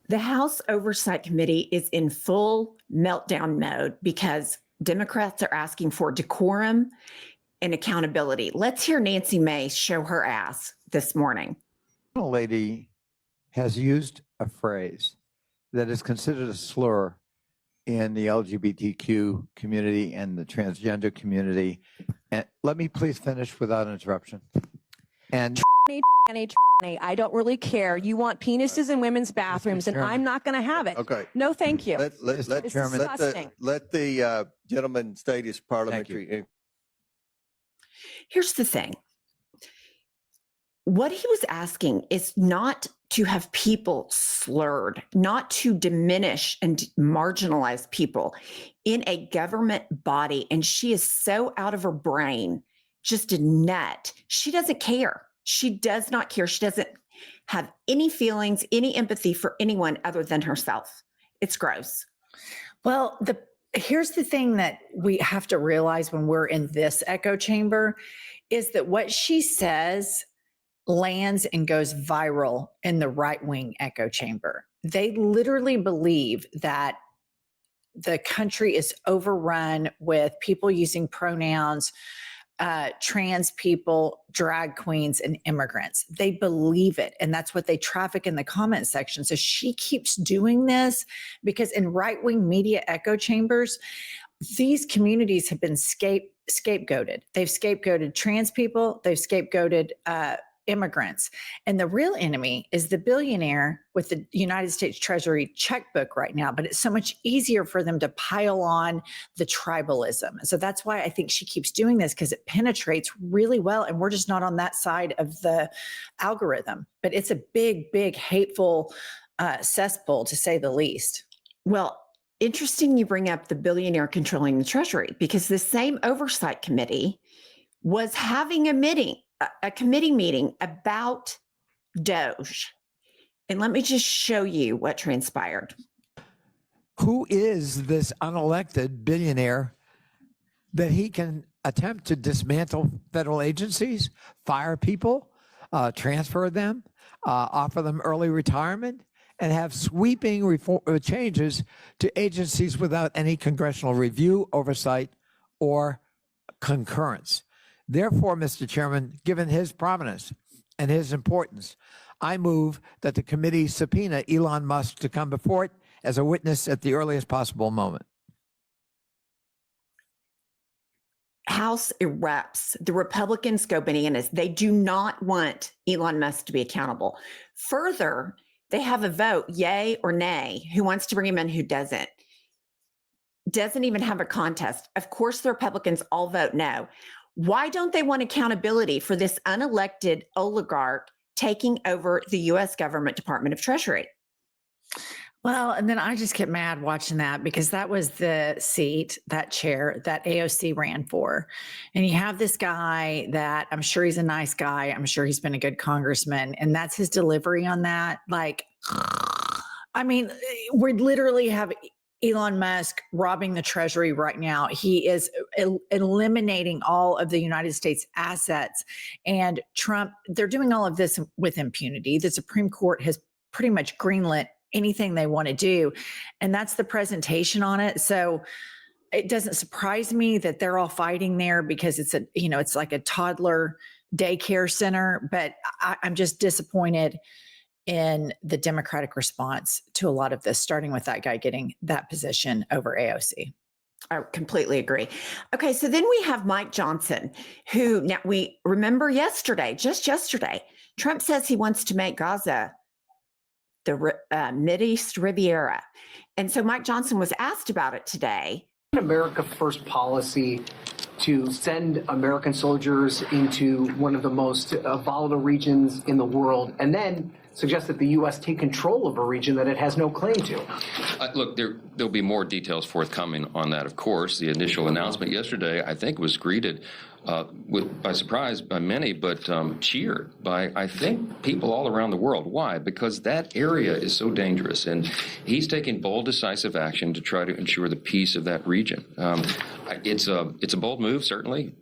The House Oversight Committee is in full meltdown mode because Democrats are asking for decorum and accountability. Let's hear Nancy Mace show her ass this morning. A lady has used a phrase that is considered a slur in the LGBTQ community and the transgender community. And let me please finish without interruption. And I don't really care. You want penises in women's bathrooms, and I'm not going to have it. Okay. No, thank you. Let the gentleman state his parliamentary. Here's the thing. What he was asking is not to have people slurred, not to diminish and marginalize people in a government body. And she is so out of her brain, just a nut. She doesn't care. She does not care. She doesn't have any feelings, any empathy for anyone other than herself. It's gross. Well, here's the thing that we have to realize when we're in this echo chamber is that what she says lands and goes viral in the right-wing echo chamber. They literally believe that the country is overrun with people using pronouns, trans people, drag queens, and immigrants. They believe it. And that's what they traffic in the comment section. So she keeps doing this because in right-wing media echo chambers, these communities have been scapegoated. They've scapegoated trans people. They've scapegoated immigrants. And the real enemy is the billionaire with the United States Treasury checkbook right now. But it's so much easier for them to pile on the tribalism. So that's why I think she keeps doing this, because it penetrates really well. And we're just not on that side of the algorithm. But it's a big, big, hateful cesspool, to say the least. Well, interesting you bring up the billionaire controlling the Treasury, because the same oversight committee was having a committee meeting about Doge. And let me just show you what transpired. who is this unelected billionaire that he can attempt to dismantle federal agencies, fire people, transfer them, offer them early retirement, and have sweeping changes to agencies without any congressional review, oversight, or concurrence. Therefore, Mr. Chairman, given his prominence and his importance, I move that the committee subpoena Elon Musk to come before it as a witness at the earliest possible moment. House erupts. The Republicans go bananas. They do not want Elon Musk to be accountable. Further, they have a vote, yay or nay. Who wants to bring him in, who doesn't? Doesn't even have a contest. Of course, the Republicans all vote no. Why don't they want accountability for this unelected oligarch taking over the U.S. government Department of Treasury? Well, and then I just get mad watching that, because that was the seat, that chair that AOC ran for. And you have this guy that I'm sure he's a nice guy. I'm sure he's been a good congressman. And that's his delivery on that. Like, I mean, we literally have Elon Musk robbing the Treasury right now. He is eliminating all of the United States assets. And Trump, they're doing all of this with impunity. The Supreme Court has pretty much greenlit anything they want to do. And that's the presentation on it. So it doesn't surprise me that they're all fighting there, because it's it's like a toddler daycare center. But I'm just disappointed in the Democratic response to a lot of this, starting with that guy getting that position over AOC. I completely agree. Okay, so then we have Mike Johnson, who, now we remember just yesterday, Trump says he wants to make Gaza the Mideast Riviera. And so Mike Johnson was asked about it today. America First policy to send American soldiers into one of the most volatile regions in the world, and then suggest that the U.S. take control of a region that it has no claim to. Look, there'll be more details forthcoming on that, of course. The initial announcement yesterday, I think, was greeted by surprise by many, but cheered by, I think, people all around the world. Why? Because that area is so dangerous, and he's taking bold, decisive action to try to ensure the peace of that region. It's a bold move, certainly.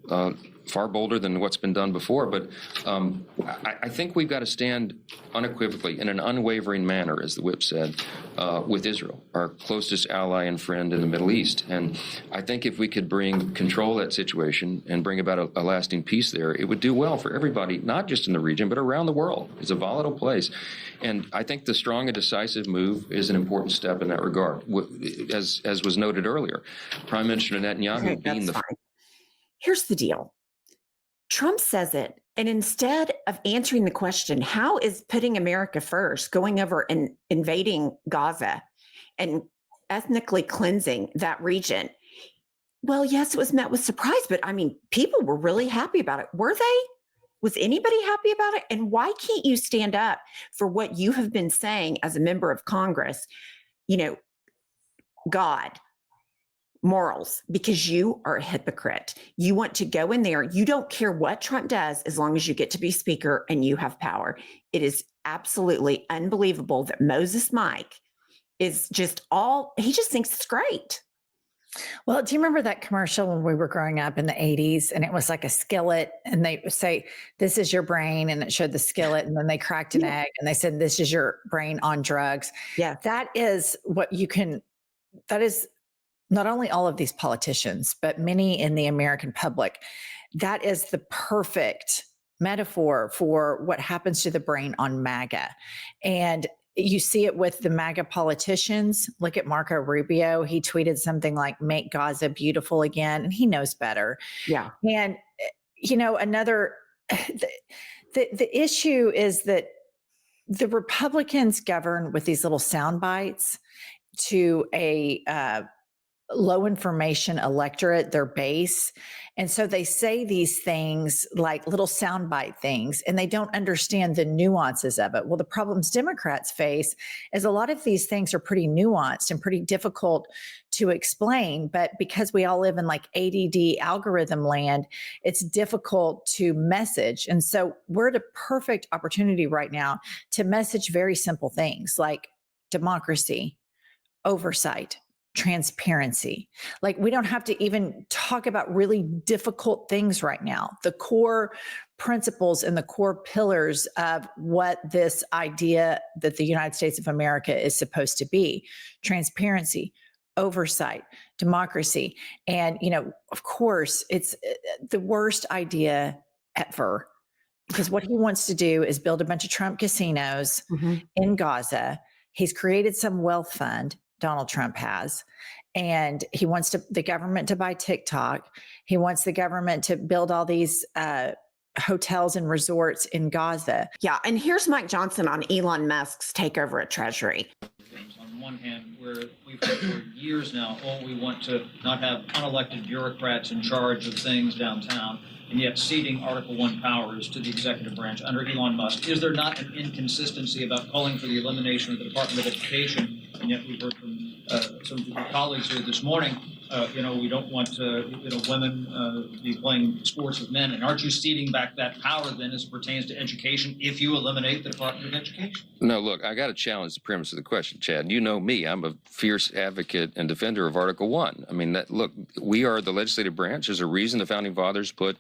far bolder than what's been done before. But I think we've got to stand unequivocally in an unwavering manner, as the whip said, with Israel, our closest ally and friend in the Middle East. And I think if we could control that situation and bring about a lasting peace there, it would do well for everybody, not just in the region, but around the world. It's a volatile place. And I think the strong and decisive move is an important step in that regard. As was noted earlier, Prime Minister Netanyahu being the... Fine. Here's the deal. Trump says it, and instead of answering the question, how is putting America first, going over and invading Gaza and ethnically cleansing that region? Well, yes, it was met with surprise, but I mean, people were really happy about it. Were they? Was anybody happy about it? And why can't you stand up for what you have been saying as a member of Congress? You know, God, morals, because you are a hypocrite. You want to go in there. You don't care what Trump does as long as you get to be speaker and you have power. It is absolutely unbelievable that Moses Mike is he just thinks it's great. Well, do you remember that commercial when we were growing up in the 80s and it was like a skillet and they would say, this is your brain, and it showed the skillet, and then they cracked an egg and they said, this is your brain on drugs. Yeah. That is not only all of these politicians, but many in the American public. That is the perfect metaphor for what happens to the brain on MAGA. And you see it with the MAGA politicians. Look at Marco Rubio. He tweeted something like, make Gaza beautiful again. And he knows better. Yeah. And, the issue is that the Republicans govern with these little sound bites to a low information electorate, their base. And so they say these things like little soundbite things, and they don't understand the nuances of it. Well, the problems Democrats face is a lot of these things are pretty nuanced and pretty difficult to explain. But because we all live in like ADD algorithm land, it's difficult to message. And so we're at a perfect opportunity right now to message very simple things like democracy, oversight, transparency. Like, we don't have to even talk about really difficult things right now. The core principles and the core pillars of what this idea that the United States of America is supposed to be: transparency, oversight, democracy. And, of course, it's the worst idea ever, because what he wants to do is build a bunch of Trump casinos in Gaza. He's created some wealth fund, Donald Trump has, and he wants the government to buy TikTok. He wants the government to build all these hotels and resorts in Gaza. Yeah. And here's Mike Johnson on Elon Musk's takeover at Treasury. On one hand, where we've had for years now, we want to not have unelected bureaucrats in charge of things downtown, and yet ceding Article I powers to the executive branch under Elon Musk. Is there not an inconsistency about calling for the elimination of the Department of Education? And yet we've heard from some of your colleagues here this morning, we don't want women be playing sports with men. And aren't you ceding back that power then as it pertains to education if you eliminate the Department of Education? No, look, I got to challenge the premise of the question, Chad. You know me. I'm a fierce advocate and defender of Article I. I mean, we are the legislative branch. There's a reason the Founding Fathers put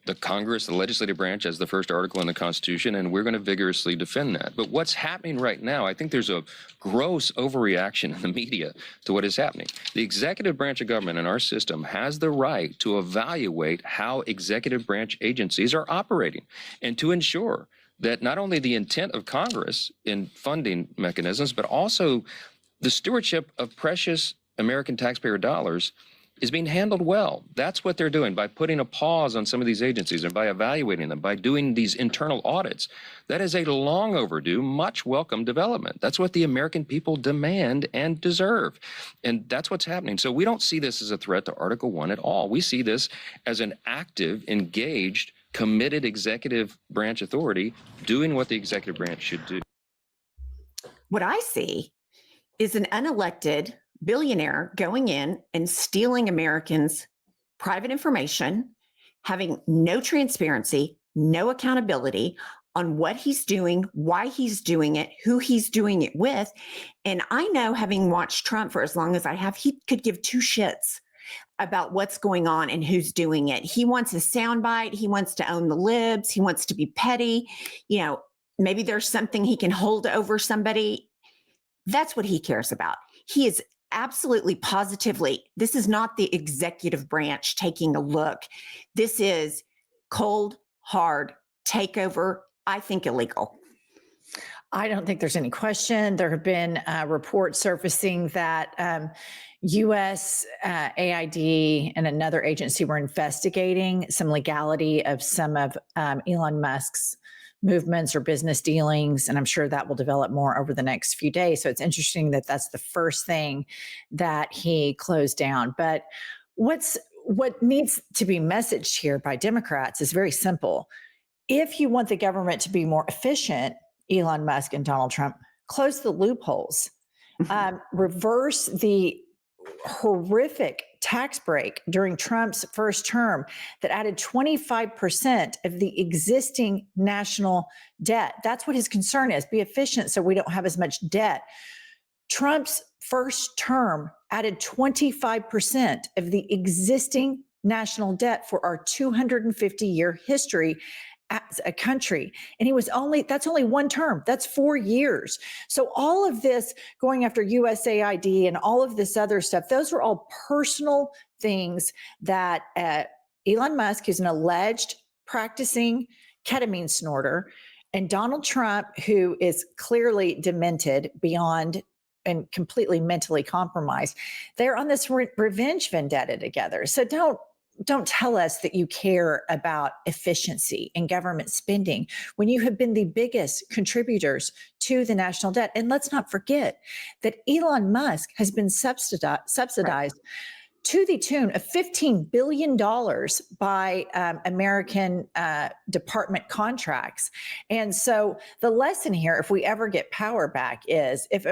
the Congress, the legislative branch, as the first article in the Constitution, and we're going to vigorously defend that. But what's happening right now, I think there's a gross overreaction in the media to what is happening. The executive branch of government in our system has the right to evaluate how executive branch agencies are operating and to ensure that not only the intent of Congress in funding mechanisms, but also the stewardship of precious American taxpayer dollars is being handled well. That's what they're doing by putting a pause on some of these agencies and by evaluating them, by doing these internal audits. That is a long overdue, much welcome development. That's what the American people demand and deserve. And that's what's happening. So we don't see this as a threat to Article I at all. We see this as an active, engaged, committed executive branch authority doing what the executive branch should do. What I see is an unelected billionaire going in and stealing Americans' private information, having no transparency, no accountability on what he's doing, why he's doing it, who he's doing it with. And I know, having watched Trump for as long as I have, he could give two shits about what's going on and who's doing it. He wants a soundbite. He wants to own the libs. He wants to be petty. You know, maybe there's something he can hold over somebody. That's what he cares about. He is absolutely positively, this is not the executive branch taking a look. This is cold, hard takeover. I think illegal. I don't think there's any question. There have been reports surfacing that U.S. AID and another agency were investigating some legality of some of Elon Musk's movements or business dealings. And I'm sure that will develop more over the next few days. So it's interesting that that's the first thing that he closed down. But what needs to be messaged here by Democrats is very simple. If you want the government to be more efficient, Elon Musk and Donald Trump, close the loopholes, reverse the horrific tax break during Trump's first term that added 25% of the existing national debt. That's what his concern is. Be efficient so we don't have as much debt. Trump's first term added 25% of the existing national debt for our 250-year history as a country. And that's only one term. That's 4 years. So all of this going after USAID and all of this other stuff, those are all personal things that Elon Musk, who's an alleged practicing ketamine snorter, and Donald Trump, who is clearly demented beyond and completely mentally compromised, they're on this revenge vendetta together. So don't tell us that you care about efficiency and government spending when you have been the biggest contributors to the national debt. And let's not forget that Elon Musk has been subsidized to the tune of $15 billion by American department contracts. And so the lesson here, if we ever get power back, is if the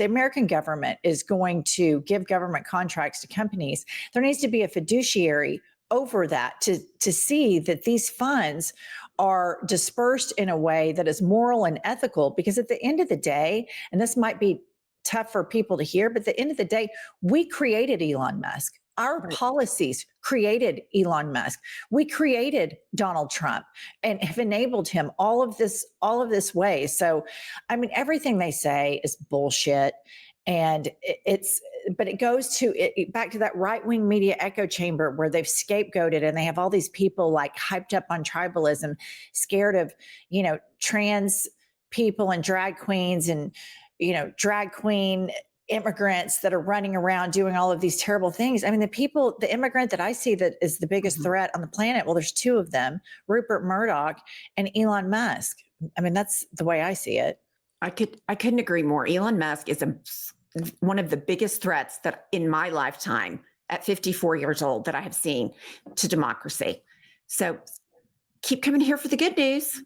American government is going to give government contracts to companies, there needs to be a fiduciary over that to see that these funds are dispersed in a way that is moral and ethical. Because at the end of the day, and this might be tough for people to hear, but at the end of the day, we created Elon Musk. Our policies created Elon Musk. We created Donald Trump and have enabled him all of this way. So, I mean, everything they say is bullshit. And but it goes back to that right-wing media echo chamber where they've scapegoated and they have all these people like hyped up on tribalism, scared of, trans people and drag queens and, drag queen immigrants that are running around doing all of these terrible things. I mean, the immigrant that I see that is the biggest threat on the planet, well, there's two of them, Rupert Murdoch and Elon Musk. I mean, that's the way I see it. I couldn't agree more. Elon Musk is one of the biggest threats that in my lifetime at 54 years old that I have seen to democracy. So keep coming here for the good news.